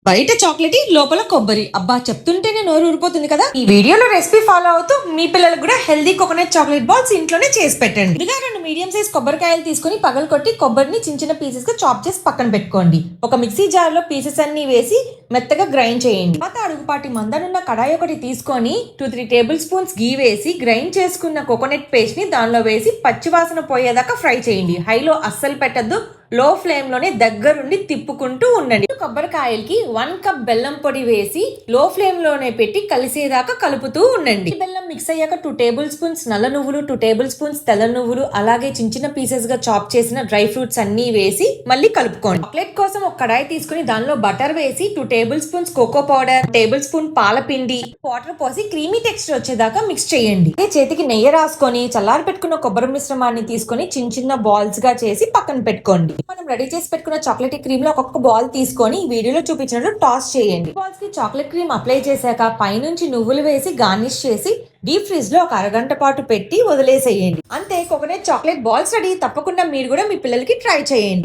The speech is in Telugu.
బయట చాక్లెట్ లోపల కొబ్బరి. అబ్బా, చెప్తుంటేనే నోరు ఊరిపోతుంది కదా. ఈ వీడియోలో రెసిపీ ఫాలో అవుతూ మీ పిల్లలకు కూడా హెల్దీ కోకోనట్ చాక్లెట్ బాల్స్ ఇంట్లోనే చేసి పెట్టండి. ఇదిగా 2 మీడియం సైజ్ కొబ్బరికాయలు తీసుకుని పగలు కొట్టి కొబ్బరిని చిన్న చిన్న పీసెస్ గా చాప్ చేసి పక్కన పెట్టుకోండి. ఒక మిక్సీ జార్ లో పీసెస్ అన్ని వేసి మెత్తగా గ్రైండ్ చేయండి. తర్వాత అడుగుపాటి మందనున్న కడాయి ఒకటి తీసుకొని 2-3 టేబుల్ స్పూన్స్ గీ వేసి గ్రైండ్ చేసుకున్న కోకోనట్ పేస్ట్ ని దానిలో వేసి పచ్చివాసన పోయేదాకా ఫ్రై చేయండి. హైలో అస్సలు పెట్టద్దు, లో ఫ్లేమ్ లోనే దగ్గరుండి తిప్పుకుంటూ ఉండండి. కొబ్బరికాయలకి 1 కప్ బెల్లం పొడి వేసి లో ఫ్లేమ్ లోనే పెట్టి కలిసేదాకా కలుపుతూ ఉండండి. బెల్లం మిక్స్ అయ్యాక 2 టేబుల్ స్పూన్స్ నల్ల నువ్వులు, 2 టేబుల్ స్పూన్స్ తెల్ల నువ్వులు, అలాగే చిన్న చిన్న పీసెస్ గా చాప్ చేసిన డ్రై ఫ్రూట్స్ అన్ని వేసి మళ్ళీ కలుపుకోండి. చాక్లెట్ కోసం ఒక కడాయి తీసుకుని దానిలో బటర్ వేసి 2 tablespoons cocoa powder, tablespoon పాలపిండి, వాటర్ పోసి క్రీమీ టెక్స్చర్ వచ్చేదాకా మిక్స్ చేయండి. చేతికి నెయ్యి రాసుకొని చల్లారి పెట్టుకున్న కొబ్బరి మిశ్రమాన్ని తీసుకొని చిన్న చిన్న బాల్స్ గా చేసి పక్కన పెట్టుకోండి. మనం రెడీ చేసి పెట్టుకున్న చాక్లెట్ క్రీమ్ లో ఒక్కొక్క బాల్ తీసుకొని వీడియోలో చూపించినట్లు టాస్ చేయండి. బాల్స్ కి చాక్లెట్ క్రీమ్ అప్లై చేశాక పైనుంచి నువ్వులు వేసి గార్నిష్ చేసి డీప్ ఫ్రిడ్జ్ లో ఒక అరగంట పాటు పెట్టి వదిలేసేయండి. అంతే, కోకోనట్ చాక్లెట్ బాల్స్ రెడీ. తప్పకుండా మీరు కూడా మీ పిల్లలకి ట్రై చేయండి.